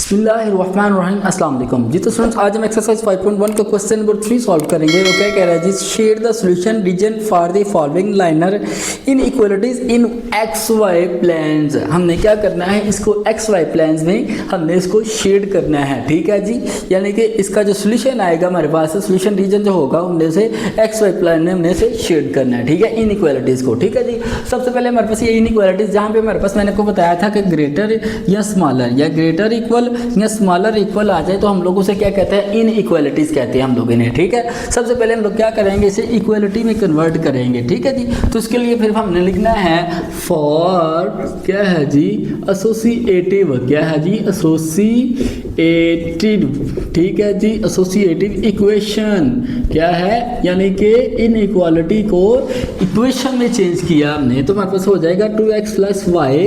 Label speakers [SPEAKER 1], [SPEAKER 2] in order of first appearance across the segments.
[SPEAKER 1] बिस्मिल्लाहिर्रहमानिर्रहीम अस्सलाम वालेकुम जी। तो स्टूडेंट्स आज हम एक्सरसाइज 5.1 का क्वेश्चन नंबर 3 सॉल्व करेंगे। वो क्या कह रहा है जी, share the solution region for the following linear in equalities in X Y planes. हमने क्या करना है, इसको एक्स वाई प्लेन्स में हमने इसको शेड करना है, ठीक है जी। यानी कि इसका जो सोल्यूशन आएगा हमारे पास, सोल्यूशन रीजन जो होगा हमने से एक्स वाई प्लेन में हमने से शेड करना है, ठीक है, इन इक्वलिटीज को, ठीक है जी। सबसे पहले हमारे पास ये इन इक्वलिटीज, जहाँ पे हमारे पास मैंने आपको बताया था कि ग्रेटर या स्मॉलर या ग्रेटर इक्वल या स्मॉलर इक्वल आ जाए तो हम लोग उसे क्या कहते हैं, इन इक्वलिटीज कहते हैं हम लोग इन्हें, ठीक है। सबसे पहले हम लोग क्या करेंगे, इसे इक्वलिटी में कन्वर्ट करेंगे, ठीक है जी। तो इसके लिए फिर हमने लिखना है फॉर क्या है जी, एसोसिएटिव, क्या है जी, एसोसिएटिव, ठीक है जी, एसोसिएटिव इक्वेशन क्या है, यानी कि इन इक्वालिटी को इक्वेशन में चेंज किया हमने तो हमारे पास हो जाएगा 2x + y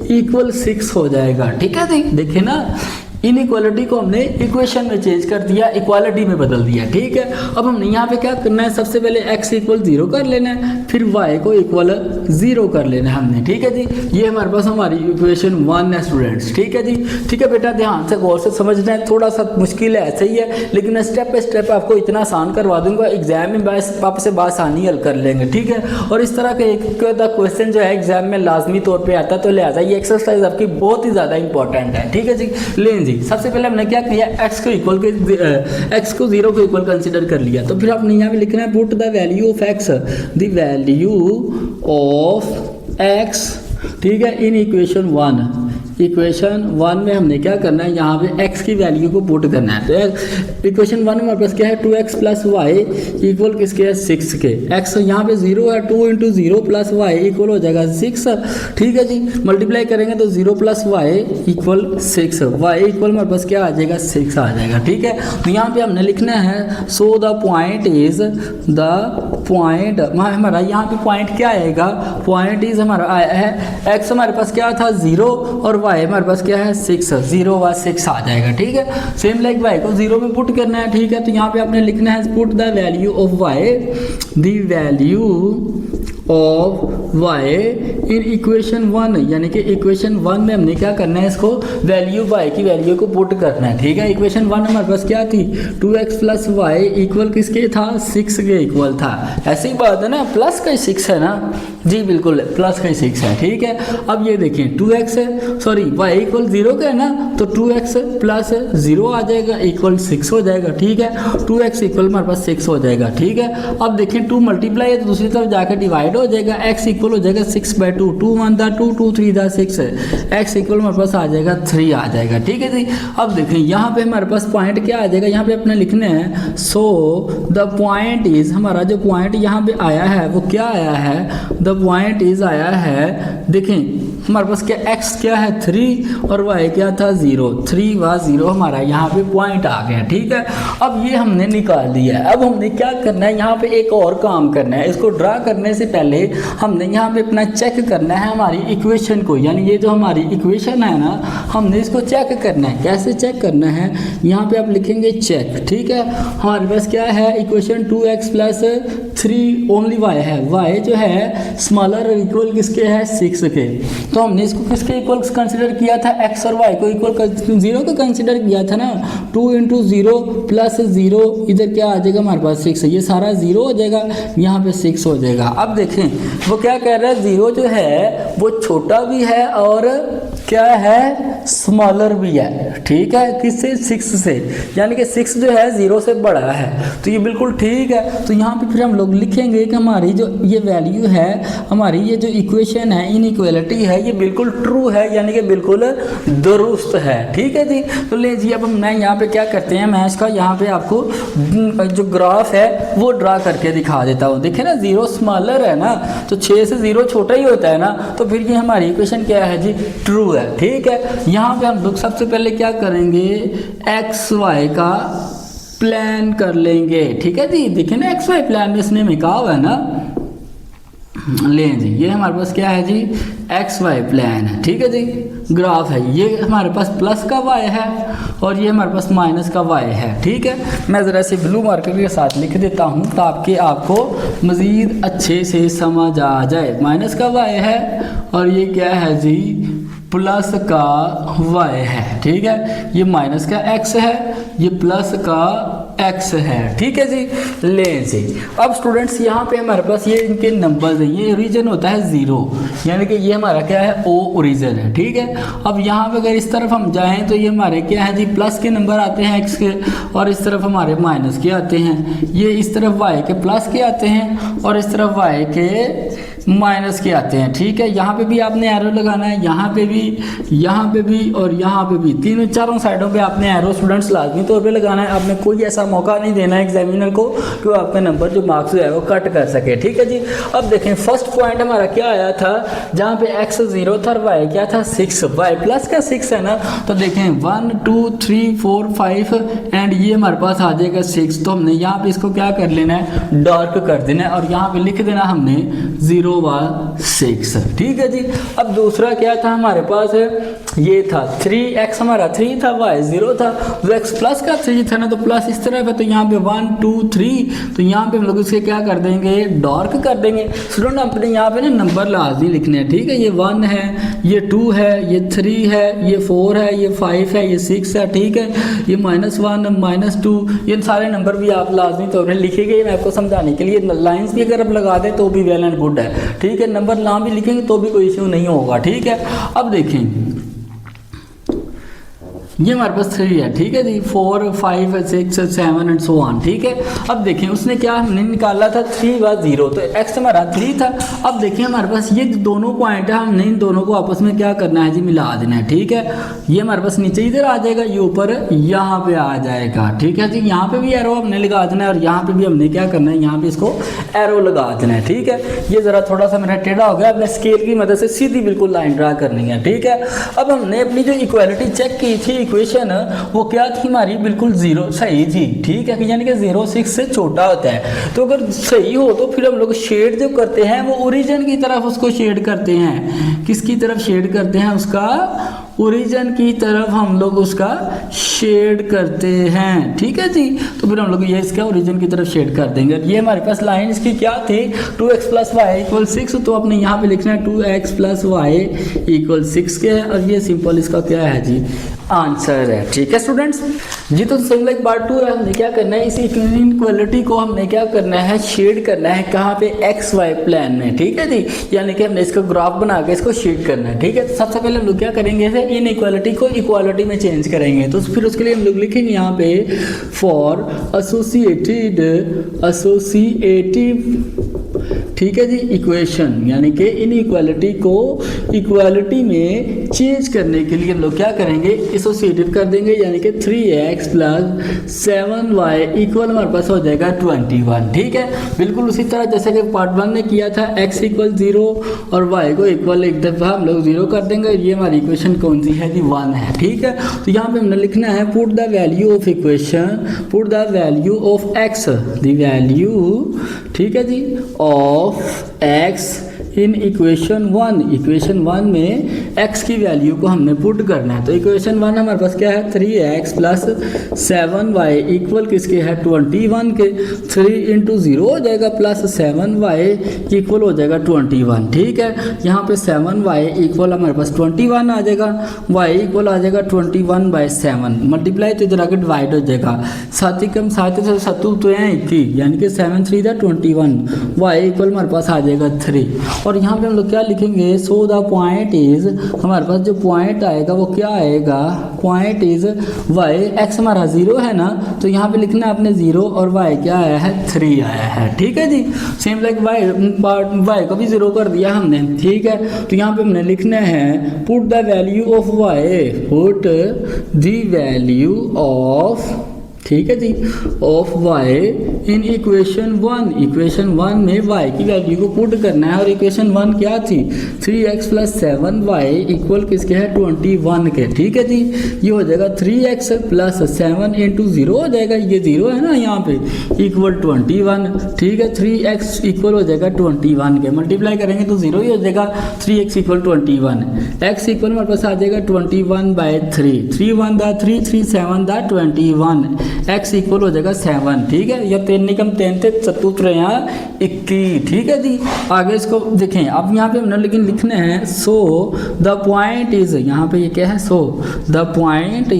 [SPEAKER 1] = 6 हो जाएगा, ठीक है जी। देखिए ना, इनइक्वालिटी को हमने इक्वेशन में चेंज कर दिया, इक्वालिटी में बदल दिया, ठीक है। अब हमने यहाँ पे क्या करना है, सबसे पहले x = 0 कर लेना है, फिर y को इक्वल 0 कर लेना है हमने, ठीक है जी। ये हमारे पास हमारी इक्वेशन 1 है स्टूडेंट्स, ठीक है जी। ठीक है बेटा, ध्यान से गौर से समझना है, थोड़ा सा मुश्किल है ऐसे ही है, लेकिन स्टेप बाय स्टेप आपको इतना आसान करवा दूंगा, एग्जाम में आपसे बासानी हल कर लेंगे, ठीक है। और इस तरह के एक क्वेश्चन जो है एग्जाम में लाजमी तौर पर आता है, तो लिहाजा ये एक्सरसाइज आपकी बहुत ही ज़्यादा इंपॉर्टेंट है, ठीक है जी। लें सबसे पहले हमने क्या किया, x को 0 को इक्वल कंसीडर कर लिया, तो फिर आपने यहाँ पे लिखना है put the value of x, the value of x, ठीक है, इन इक्वेशन 1 में हमने क्या करना है, यहाँ पे x की वैल्यू को पुट करना है। तो इक्वेशन 1 में हमारे पास क्या है, 2x + y इक्वल किसके है, 6 के। x यहाँ पे 0 है, 2 × 0 + y इक्वल हो जाएगा 6, ठीक है जी। मल्टीप्लाई करेंगे तो 0 + y = 6, y इक्वल हमारे पास क्या आ जाएगा, 6 आ जाएगा, ठीक है। तो यहाँ पे हमने लिखना है सो द पॉइंट हमारा यहाँ पे पॉइंट क्या आएगा, पॉइंट इज हमारा आया है x हमारे पास क्या था 0 और y हमारे पास क्या है 6, 0 व 6 आ जाएगा, ठीक है। सेम लाइक y को 0 में पुट करना है, ठीक है। तो यहाँ पे आपने लिखना है put the value of y, the value of y in equation 1, यानी कि इक्वेशन 1 में हमने क्या करना है, इसको वैल्यू y की वैल्यू को पुट करना है, ठीक है। इक्वेशन 1 हमारे पास क्या थी, 2x + y इक्वल किसके था, 6 के इक्वल था। ऐसी बात है ना, प्लस का 6 है ना जी, बिल्कुल प्लस का 6 है, ठीक है। अब ये देखिए 2x है, सॉरी y = 0 का है ना, तो 2x + 0 आ जाएगा = 6 हो जाएगा, ठीक है। 2x इक्वल हमारे पास 6 हो जाएगा, ठीक है। अब देखिए 2 मल्टीप्लाई है तो दूसरी तरफ जाकर डिवाइड हो जाएगा, x इक्वल हो जाएगा 6/2, 2 × 1 = 2, 2 × 3 = 6, x इक्वल हमारे पास आ जाएगा 3 आ जाएगा, ठीक है जी। अब देखें यहाँ पे हमारे पास पॉइंट क्या आ जाएगा, यहाँ पे अपने लिखने हैं सो द पॉइंट इज, हमारा जो पॉइंट यहाँ पे आया है वो क्या आया है, द पॉइंट इज आया है, देखें हमारे पास क्या x क्या है 3 और y क्या था 0, 3 व 0 हमारा यहाँ पे पॉइंट आ गया, ठीक है। अब ये हमने निकाल दिया है। अब हमने क्या करना है, यहाँ पे एक और काम करना है। इसको ड्रा करने से पहले हमने यहाँ पे अपना चेक करना है हमारी इक्वेशन को, यानी ये जो हमारी इक्वेशन है ना, हमने इसको चेक करना है। कैसे चेक करना है, यहाँ पे आप लिखेंगे चेक, ठीक है। हमारे पास क्या है, इक्वेशन 2x + 3 ओनली y है, y जो है स्मॉलर इक्वल किसके है, 6 के। तो हमने इसको किसके इक्वल कंसीडर किया था, x और y को इक्वल 0 को कंसीडर किया था ना। 2 × 0 + 0 इधर क्या आ जाएगा हमारे पास 6, ये सारा 0 हो जाएगा, यहाँ पे 6 हो जाएगा। अब देखें वो क्या कह रहा है, 0 जो है वो छोटा भी है और क्या है, स्मॉलर भी है, ठीक है। किससे, 6 से, यानी कि 6 जो है 0 से बड़ा है, तो ये बिल्कुल ठीक है। तो यहाँ पे फिर हम लोग लिखेंगे कि हमारी जो ये वैल्यू है, हमारी ये जो इक्वेशन है, इनइक्वालिटी है, ये बिल्कुल ट्रू है, यानी कि बिल्कुल दुरुस्त है, ठीक है जी। तो ले जी, अब मैं यहाँ पे क्या करते हैं, मैं इसका यहाँ पे आपको जो ग्राफ है वो ड्रा करके दिखा देता हूँ। देखिए ना, 0 स्मॉलर है ना, तो 6 से 0 छोटा ही होता है ना, तो फिर ये हमारी इक्वेशन क्या है जी, ट्रू है, ठीक है। यहाँ पे हम लोग सबसे पहले क्या करेंगे, एक्स वाई का प्लान कर लेंगे, ठीक है जी। देखिए ना, एक्स वाई प्लान में इसने में कहा हुआ है ना, लें जी, ये हमारे पास क्या है जी, एक्स वाई प्लान है, ठीक है जी। ग्राफ है, ये हमारे पास प्लस का वाई है और ये हमारे पास माइनस का वाई है, ठीक है। मैं ज़रा से ब्लू मार्कर के साथ लिख देता हूँ ताकि आपको मज़ीद अच्छे से समझ आ जाए। माइनस का वाई है और ये क्या है जी, प्लस का y है, ठीक है, ये माइनस का x है, ये प्लस का x है, ठीक है जी। लें जी, अब स्टूडेंट्स यहाँ पे हमारे पास ये इनके नंबर्स हैं, ये ओरिजिन होता है 0, यानी कि ये हमारा क्या है o ओरिजिन है, ठीक है। अब यहाँ पे अगर इस तरफ हम जाएं तो ये हमारे क्या है जी प्लस के नंबर आते हैं x के, और इस तरफ हमारे माइनस के आते हैं, ये इस तरफ y के प्लस के आते हैं और इस तरफ y के माइनस के आते हैं, ठीक है। यहाँ पे भी आपने एरो लगाना है, यहाँ पे भी और यहाँ पे भी, तीनों चारों साइडों पे आपने एरो स्टूडेंट्स लाजमी तौर पे लगाना है। आपने कोई ऐसा मौका नहीं देना है एग्जामिनर को कि वो आपका नंबर जो मार्क्स है वो कट कर सके, ठीक है जी। अब देखें फर्स्ट पॉइंट हमारा क्या आया था, जहाँ पे x 0 था और y क्या था 6, y प्लस का 6 है ना, तो देखें 1 2 3 4 5 एंड ये हमारे पास आ जाएगा 6, तो हमने यहाँ पे इसको क्या कर लेना है डार्क कर देना है और यहाँ पे लिख देना हमने 0 व 6, ठीक है जी। अब दूसरा क्या था हमारे पास है, ये था 3x हमारा 3 था, y 0 था, तो x प्लस का 3 था ना, तो प्लस इस तरफ है, तो यहाँ पे 1 2 3, तो यहाँ पे हम लोग इसके क्या कर देंगे डार्क कर देंगे। स्टूडेंट अपने यहाँ पे ना नंबर लाजमी लिखने हैं, ठीक है, ये 1 है, ये 2 है, ये 3 है, ये 4 है, ये 5 है, ये 6 है, ठीक है, ये -1 -2, ये सारे नंबर भी आप लाजमी तौर पर लिखेंगे। मैं आपको समझाने के लिए लाइंस भी अगर आप लगा दें तो भी वेल एंड गुड है, ठीक है, नंबर ना भी लिखेंगे तो भी कोई इश्यू नहीं होगा, ठीक है। अब देखें ये हमारे पास 3 है, ठीक है जी, 4 5 6 7 एंड सो ऑन, ठीक है। अब देखें उसने क्या हमने निकाला था 3 व 0, तो x हमारा 3 था। अब देखिए हमारे पास ये दोनों पॉइंट है, हमने इन दोनों को आपस में क्या करना है जी मिला देना है, ठीक है। ये हमारे पास नीचे इधर आ जाएगा, ये ऊपर यहाँ पे आ जाएगा, ठीक है जी। यहाँ पे भी एरो हमने लगा देना है और यहाँ पे भी हमने क्या करना है, यहाँ पे इसको एरो लगा देना है, ठीक है। ये जरा थोड़ा सा मेरा टेढ़ा हो गया, अपने स्केल की मदद से सीधी बिल्कुल लाइन ड्रा करनी है, ठीक है। अब हमने अपनी जो इक्वालिटी चेक की थी, इक्वेशन वो क्या थी हमारी बिल्कुल 0 सही थी, ठीक है, यानी कि 0 6 से छोटा होता है। तो अगर सही हो तो फिर हम लोग शेड जो करते हैं वो ओरिजिन की तरफ उसको शेड करते हैं, किसकी तरफ शेड करते हैं, उसका ओरिजिन की तरफ हम लोग उसका शेड करते हैं, ठीक है जी। तो फिर हम लोग ये इसका ओरिजिन की तरफ शेड कर देंगे। ये हमारे पास लाइन इसकी क्या थी 2x + y = 6, तो अपने यहाँ पे लिखना है 2x + y = 6 के है, और ये सिंपल इसका क्या है जी आंसर है, ठीक है स्टूडेंट्स जी। तो सेम लाइक पार्ट 2 है, हमने क्या करना है इस इक्वालिटी को हमने क्या करना है शेड करना है, कहाँ पे एक्स वाई प्लेन में, ठीक है जी। यानी कि हमने इसका ग्राफ बना के इसको शेड करना है, ठीक है। तो सबसे पहले हम लोग क्या करेंगे इन इक्वालिटी को इक्वालिटी में चेंज करेंगे, तो फिर उसके लिए हम लोग लिखेंगे यहाँ पे फॉर एसोसिएटिव, ठीक है जी, इक्वेशन, यानी कि इन इक्वालिटी को इक्वालिटी में चेंज करने के लिए हम लोग क्या करेंगे एसोसिएटिव कर देंगे, यानी कि 3x + 7y = हमारे पास हो जाएगा 21, ठीक है। बिल्कुल उसी तरह जैसे कि पार्ट 1 ने किया था, x = 0 और y को इक्वल एक दफ़ा हम लोग 0 कर देंगे। ये हमारी इक्वेशन कौन सी है जी 1 है, ठीक है। तो यहाँ पे हमने लिखना है put the value of equation, put the value of x, the value, ठीक है जी, of x in equation 1। Equation 1 में x की वैल्यू को हमने पुट करना है। तो इक्वेशन 1 हमारे पास क्या है 3x + 7y = किसके है 21 के, 3 × 0 हो जाएगा प्लस 7y = हो जाएगा 21, ठीक है। यहाँ पे 7y = हमारे पास 21 आ जाएगा, y = आ जाएगा 21/7, मल्टीप्लाई तो इधर आके डिवाइड हो जाएगा, 7 कम 7 से 7 तो हैं 21, यानी कि 7 3 = 21, y = हमारे पास आ जाएगा 3। और यहाँ पे हम लोग क्या लिखेंगे, सो द पॉइंट इज, हमारे पास जो पॉइंट आएगा वो क्या आएगा, पॉइंट इज y, x हमारा 0 है ना, तो यहाँ पे लिखना है आपने 0 और y क्या आया है 3 आया है, ठीक है जी। सेम लाइक y को भी 0 कर दिया हमने, ठीक है। तो यहाँ पे हमने लिखना है put the value of y, put the value of, ठीक है जी, of y in equation 1। Equation 1 में y की वैल्यू को पुट करना है, और इक्वेशन 1 क्या थी 3x + 7y = किसके है 21 के, ठीक है जी। ये हो जाएगा 3x + 7 × 0 हो जाएगा, ये 0 है ना यहाँ पे, = 21, ठीक है। 3x = हो जाएगा 21 के, मल्टीप्लाई करेंगे तो 0 ही हो जाएगा, 3x = 21, x = हमारे पास आ जाएगा 21/3, 3 × 1 = 3, 3 × 7 = 21, x इक्वल हो जाएगा 7, ठीक है। या 3 निकम 3 थे चतुर्थ्रया 21, ठीक है जी। आगे इसको देखें, अब यहाँ पे हमने लेकिन लिखना है सो द पॉइंट इज, यहाँ पे ये क्या है, सो द पॉइंट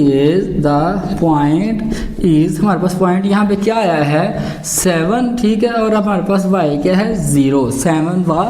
[SPEAKER 1] इज हमारे पास पॉइंट यहाँ पे क्या आया है 7, ठीक है। और हमारे पास y क्या है 0, 7 व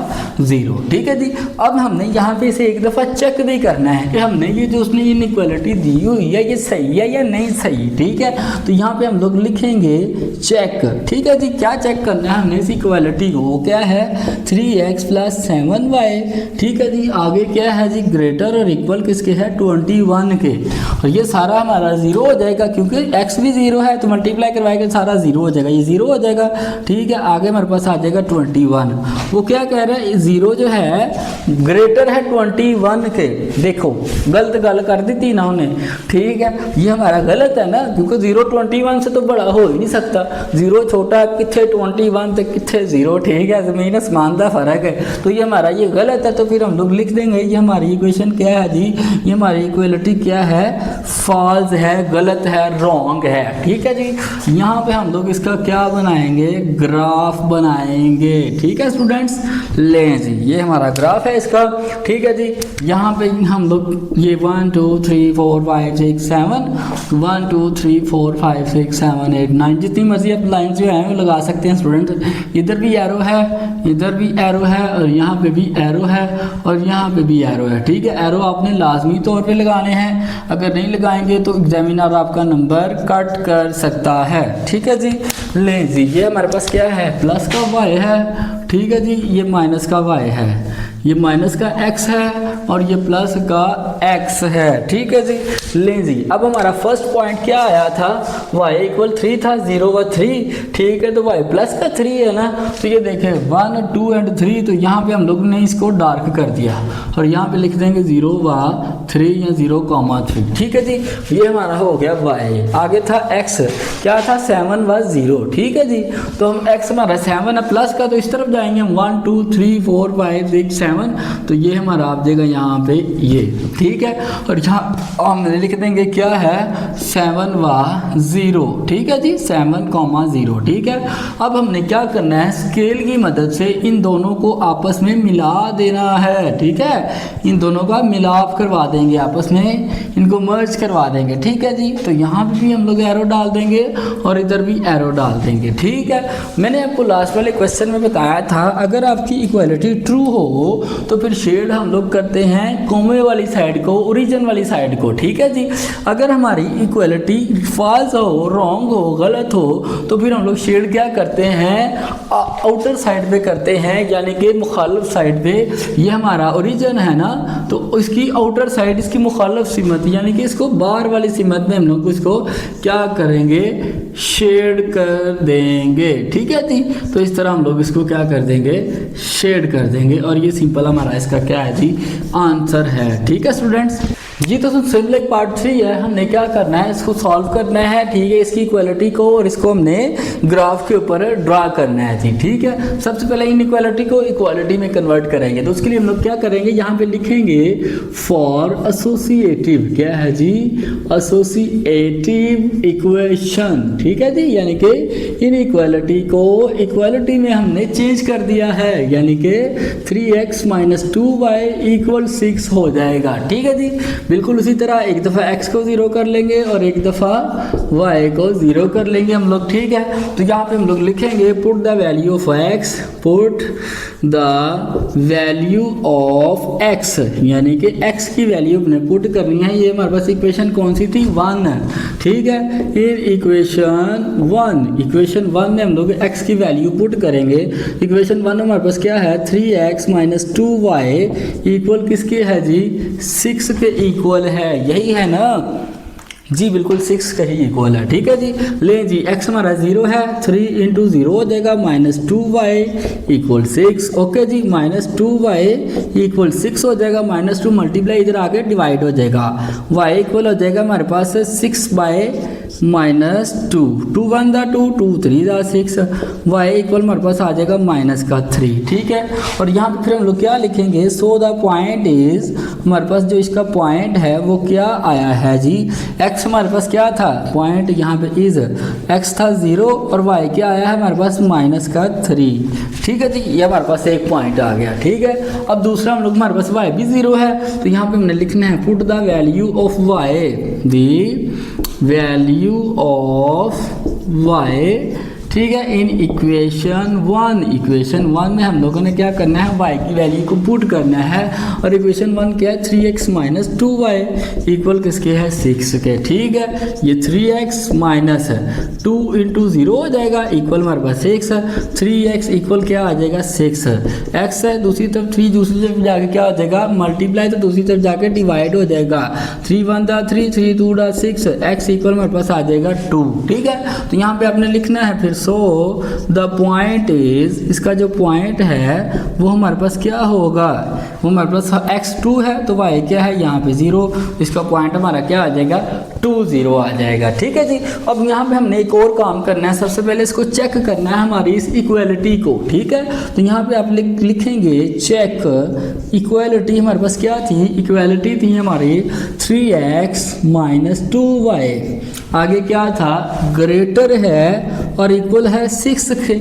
[SPEAKER 1] 0, ठीक है जी। अब हमने यहाँ पे इसे एक दफ़ा चेक भी करना है कि हमने ये जो उसने इनइक्वालिटी दी हुई है ये सही है या नहीं सही, ठीक है। तो यहाँ पे हम लोग लिखेंगे चेक, ठीक है जी। क्या चेक करना है हमने इस इक्वालिटी को, वो क्या है 3x + 7y, ठीक है जी। आगे क्या है जी, ग्रेटर और इक्वल किसके है 21 के, और ये सारा हमारा 0 हो जाएगा क्योंकि x भी 0 है, तो मल्टीप्लाई करवाएगा सारा 0 हो जाएगा, ये 0 हो जाएगा, ठीक है। आगे हमारे पास आ जाएगा 21, वो क्या कह रहा है 0 जो है ग्रेटर है 21 के। देखो गलत गल कर दी थी ना उन्हें, ठीक है। ये हमारा गलत है ना, क्योंकि 0 21 से तो बड़ा हो ही नहीं सकता, 0 छोटा किथे 21 तो किथे 0, ठीक है। जमीन आसमान का फर्क है, तो ये हमारा ये गलत है। तो फिर हम लोग लिख देंगे ये हमारी इक्वेशन क्या है जी, ये हमारी इक्वालिटी क्या है, फॉल्स है, गलत है, रॉन्ग है, ठीक है जी। यहाँ पे हम लोग इसका क्या बनाएंगे, ग्राफ बनाएंगे, ठीक है स्टूडेंट्स। लें जी, ये हमारा ग्राफ है इसका, ठीक है जी। यहाँ पे हम लोग ये 1 2 3 4 5 6 7 1 2 3 4 5 6 7 8 9 जितनी मर्जी आप लाइन जो है वो लगा सकते हैं स्टूडेंट। इधर भी एरो है, इधर भी एरो है, और यहाँ पे भी एरो है, और यहाँ पे भी एरो है, ठीक है। एरो आपने लाजमी तौर पे लगाने हैं, अगर नहीं लगाएंगे तो एग्जामिनर आपका नंबर कट कर सकता है, ठीक है जी। लें जी, ये हमारे पास क्या है, प्लस का y है, ठीक है जी। ये माइनस का y है, ये माइनस का x है, और ये प्लस का x है, ठीक है जी। लें जी, अब हमारा फर्स्ट पॉइंट क्या आया था, y = 3 था, 0 व 3, ठीक है। तो y प्लस का 3 है ना, तो ये देखें 1 2 और 3, तो यहाँ पे हम लोगों ने इसको डार्क कर दिया, और यहाँ पे लिख देंगे 0 व 3 या 0,3, ठीक है जी। ये हमारा हो गया y। आगे था x, क्या था 7 व 0, ठीक है जी। तो हम x हमारा 7 है प्लस का, तो इस तरफ जाएंगे हम 1 2 3 4 5 6 7, तो ये हमारा आप देगा यहाँ पे ये, ठीक है। और यहाँ हम लिख देंगे क्या है 7 व 0, ठीक है जी, 7,0, ठीक है। अब हमने क्या करना है, स्केल की मदद से इन दोनों को आपस में मिला देना है, ठीक है। इन दोनों का मिलाप करवा देंगे, आपस में इनको मर्ज करवा देंगे, ठीक है जी। तो यहाँ पे भी हम लोग एरो डाल देंगे और इधर भी एरो डाल देंगे, ठीक है। मैंने आपको लास्ट वाले क्वेश्चन में बताया था अगर आपकी इक्वालिटी ट्रू हो तो फिर शेड हम लोग करते हैं कोमे वाली साइड को, ओरिजिन वाली साइड को, ठीक है जी। अगर हमारी इक्वालिटी फॉल्स हो, रॉन्ग हो, गलत हो, तो फिर हम लोग शेड क्या करते हैं, आउटर साइड पे करते हैं, यानी कि मुखालिफ साइड पे। ये हमारा ओरिजिन है ना, तो इसकी आउटर साइड, इसकी मुखालिफ सिमत, यानी कि इसको बाहर वाली सिमत में हम लोग इसको क्या करेंगे, शेड कर देंगे, ठीक है जी। तो इस तरह हम लोग इसको क्या कर देंगे, शेड कर देंगे, और ये सिंपल हमारा इसका क्या है जी, आंसर है, ठीक है स्टूडेंट्स जी। तो सिंपल एक पार्ट 3 है, हमने क्या करना है, इसको सॉल्व करना है, ठीक है, इसकी इक्वालिटी को, और इसको हमने ग्राफ के ऊपर ड्रा करना है जी, ठीक है। सबसे पहले इनइक्वालिटी को इक्वालिटी में कन्वर्ट करेंगे, तो उसके लिए हम लोग क्या करेंगे, यहाँ पे लिखेंगे फॉर एसोसिएटिव, क्या है जी, एसोसिएटिव इक्वेशन, ठीक है जी। यानी कि इनइक्वालिटी को इक्वालिटी में हमने चेंज कर दिया है, यानी कि 3x - 2y = 6 हो जाएगा, ठीक है जी। बिल्कुल उसी तरह एक दफ़ा x को 0 कर लेंगे और एक दफ़ा y को 0 कर लेंगे हम लोग, ठीक है। तो यहाँ पे हम लोग लिखेंगे put the value of x, put the value of x, यानी कि x की वैल्यू अपने पुट करनी है। ये हमारे पास इक्वेशन कौन सी थी, 1, ठीक है। इन इक्वेशन 1 में हम लोग x की वैल्यू पुट करेंगे। इक्वेशन 1 हमारे पास क्या है, 3x - 2y = किसके है जी, 6 के इक्वल है, यही है ना जी, बिल्कुल 6 का ही इक्वल है, ठीक है जी। लें जी, x हमारा 0 है, 3 × 0 हो जाएगा, -2y = 6, ओके जी। -2y = 6 हो जाएगा, -2 मल्टीप्लाई इधर आगे डिवाइड हो जाएगा, y इक्वल हो जाएगा हमारे पास 6/-2, 2 1 दा 2, 2 3 दा 6, y इक्वल हमारे पास आ जाएगा -3, ठीक है। और यहाँ पे फिर हम लोग क्या लिखेंगे, सो द पॉइंट इज, हमारे पास जो इसका पॉइंट है वो क्या आया है जी, x x हमारे पास क्या था, पॉइंट यहाँ पे इज x था 0 और y क्या आया है हमारे पास -3। ठीक है जी, ये हमारे पास एक पॉइंट आ गया। ठीक है, अब दूसरा हम लोग हमारे पास y भी 0 है, तो यहाँ पे हमने लिखना है put the value of y, the value of y, ठीक है, इन इक्वेशन 1। इक्वेशन 1 में हम लोगों ने क्या करना है, y की वैल्यू को पुट करना है, और इक्वेशन 1 क्या है 3x - 2y इक्वल किसके है 6 के। ठीक है, ये 3x माइनस 2 × 0 हो जाएगा इक्वल हमारे पास 6 है, 3x इक्वल क्या आ जाएगा 6 x है, दूसरी तरफ 3 दूसरी तरफ जाके क्या हो जाएगा मल्टीप्लाई, तो दूसरी तरफ जाके डिवाइड हो जाएगा, 3 × 1 = 3, 3 × 2 = 6, x इक्वल हमारे पास आ जाएगा 2। ठीक है, तो यहाँ पे आपने लिखना है फिर सो द पॉइंट इज, इसका जो पॉइंट है वो हमारे पास क्या होगा, वो हमारे पास x2 है तो y क्या है यहाँ पे 0, इसका पॉइंट हमारा क्या आ जाएगा 2 0 आ जाएगा। ठीक है जी, अब यहाँ पे हमने एक और काम करना है, सबसे पहले इसको चेक करना है हमारी इस इक्वालिटी को। ठीक है, तो यहाँ पे आप लिखेंगे चेक इक्वालिटी, हमारे पास क्या थी, इक्वालिटी थी हमारी 3x - 2y, आगे क्या था ग्रेटर है और इक्वल है 6 के।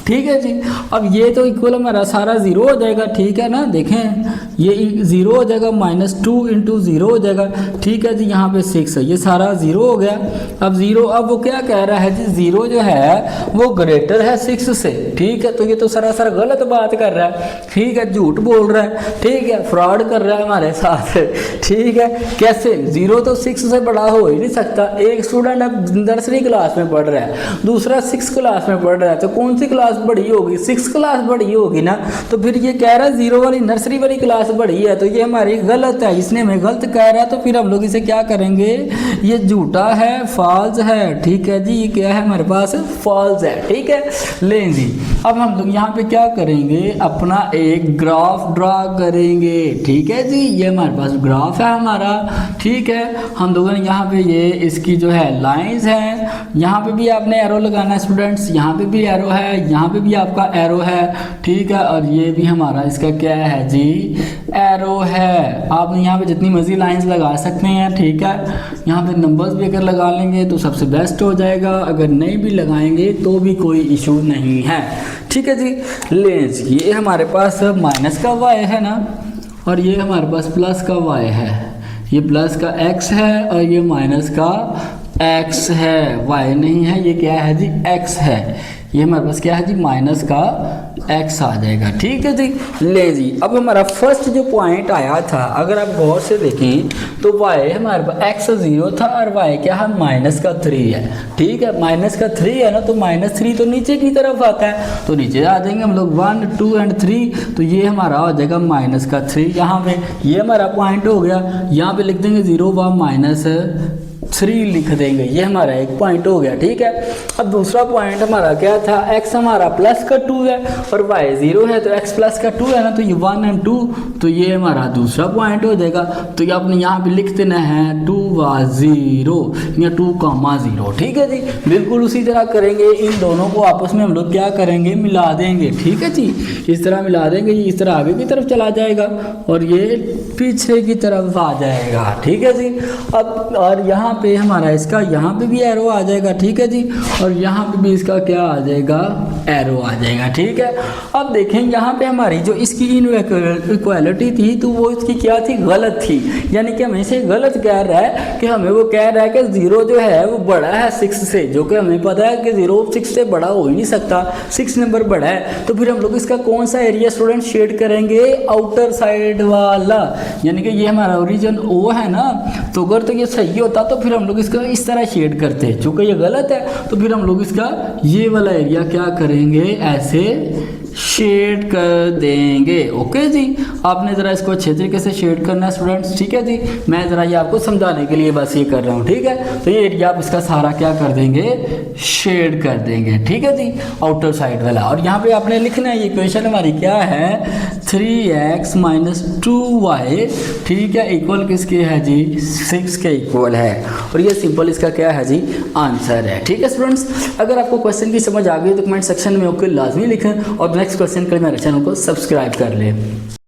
[SPEAKER 1] ठीक है जी, अब ये तो इक्वल हमारा सारा 0 हो जाएगा। ठीक है ना, देखें ये 0 हो जाएगा, -2 × 0 हो जाएगा। ठीक है जी, यहाँ पे 6 है, ये सारा 0 हो गया। अब 0, अब वो क्या कह रहा है जी 0 जो है वो ग्रेटर है 6 से। ठीक है, तो ये तो सरासर गलत बात कर रहा है। ठीक है, झूठ बोल रहा है, ठीक है, फ्रॉड कर रहा है हमारे साथ। ठीक है, कैसे 0 तो 6 से बड़ा हो ही नहीं सकता। एक स्टूडेंट अब नर्सरी क्लास में पढ़ रहा है, दूसरा 6 क्लास में पढ़ रहा है, तो कौन सी क्लास बड़ी होगी, 6 क्लास बड़ी होगी ना। तो फिर ये कह रहा है 0 वाली नर्सरी वाली क्लास बड़ी है, तो ये हमारी गलत है, इसने हमें गलत कह रहा है, तो फिर हम लोग इसे क्या करेंगे, ये झूठा है, फॉल्स है। ठीक है जी, ये क्या है हमारे पास फॉल्स है। ठीक है, लें जी, अब हम लोग यहाँ पे क्या करेंगे, अपना एक ग्राफ ड्रा करेंगे। ठीक है जी, ये हमारे पास ग्राफ है हमारा। ठीक है, हम लोगों ने यहाँ पे ये इसकी जो है लाइंस है, यहाँ पे भी आपने एरो लगाना है स्टूडेंट्स, यहाँ पे भी एरो है, यहाँ पे भी आपका एरो है। ठीक है, और ये भी हमारा इसका क्या है जी एरो है। आप यहाँ पे जितनी मर्जी लाइंस लगा सकते हैं। ठीक है, यहाँ पे नंबर्स भी अगर लगा लेंगे तो सबसे बेस्ट हो जाएगा, अगर नहीं भी लगाएंगे तो भी कोई इशू नहीं है। ठीक है जी, लेंस ये हमारे पास माइनस का y है ना, और ये हमारे पास प्लस का y है, ये प्लस का x है और ये माइनस का x है, y नहीं है, ये क्या है जी x है, ये हमारे पास क्या है जी माइनस का x आ जाएगा। ठीक है जी, ले जी, अब हमारा फर्स्ट जो पॉइंट आया था, अगर आप गौर से देखें तो y हमारे पास x 0 था और y क्या है -3 है। ठीक है, -3 है ना, तो -3 तो नीचे की तरफ आता है, तो नीचे आ जाएंगे हम लोग 1 2 और 3, तो ये हमारा हो जाएगा -3। यहाँ पे ये हमारा पॉइंट हो गया, यहाँ पे लिख देंगे 0 व -3 लिख देंगे, ये हमारा एक पॉइंट हो गया। ठीक है, अब दूसरा पॉइंट हमारा क्या था, x हमारा +2 है और y 0 है, तो x +2 है ना, तो ये 1 और 2, तो ये हमारा दूसरा पॉइंट हो जाएगा। तो ये आपने यहाँ पे लिख देना है 2 व 0 या 2, 0। ठीक है जी, बिल्कुल उसी तरह करेंगे, इन दोनों को आपस में हम लोग क्या करेंगे, मिला देंगे। ठीक है जी, इस तरह मिला देंगे, ये इस तरह आगे की तरफ चला जाएगा और ये पीछे की तरफ आ जाएगा। ठीक है जी, अब और यहाँ पे हमारा इसका यहाँ पे भी एरो आ जाएगा। ठीक है जी, और यहाँ पे भी इसका क्या आ जाएगा, एरो आ जाएगा। ठीक है, अब देखें यहाँ पे हमारी जो इसकी इनइक्वालिटी थी, तो वो इसकी क्या थी, गलत थी, यानी कि हमें से गलत कह रहा है कि हमें वो कह रहा है कि 0 जो है वो बड़ा है 6 से, जो कि हमें पता है कि 0 6 से बड़ा हो ही नहीं सकता, 6 नंबर बड़ा है। तो फिर हम लोग इसका कौन सा एरिया स्टूडेंट शेड करेंगे, आउटर साइड वाला, यानी कि ये हमारा ओरिजिन O है ना, तो अगर तो ये सही होता तो फिर हम लोग इसका इस तरह शेड करते हैं, चूँकि ये गलत है तो फिर हम लोग इसका ये वाला एरिया क्या करेंगे, ऐसे शेड कर देंगे। ओके जी, आपने ज़रा इसको अच्छे तरीके से शेड करना है स्टूडेंट्स। ठीक है जी, मैं ज़रा ये आपको समझाने के लिए बस ये कर रहा हूँ। ठीक है, तो ये एरिया आप इसका सारा क्या कर देंगे, शेड कर देंगे। ठीक है जी, आउटर साइड वाला। और यहाँ पे आपने लिखना है, ये इक्वेशन हमारी क्या है, 3x - 2y, ठीक है, इक्वल किसके है जी, 6 के इक्वल है, और ये सिंपल इसका क्या है जी, आंसर है। ठीक है स्टूडेंट्स, अगर आपको क्वेश्चन की समझ आ गई तो कमेंट सेक्शन में ओके लाजमी लिखें, और नेक्स्ट क्वेश्चन के लिए मेरे चैनल को सब्सक्राइब कर लें।